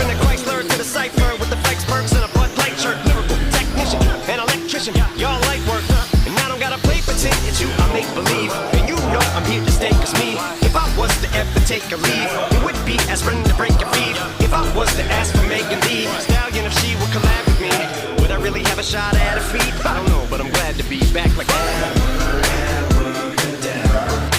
in the Chrysler to the cipher with the flex perks and a Bud Light shirt. Lyrical technician, an electrician, y'all light work. And I don't gotta play pretend, it's you I make believe. And you know I'm here to stay, cause me, if I was to ever take a leave, it would be aspirin to break a feed. If I was to ask for Megan Thee Stallion, if she would collab with me, would I really have a shot at a feat? I don't know, but I'm glad to be back like that.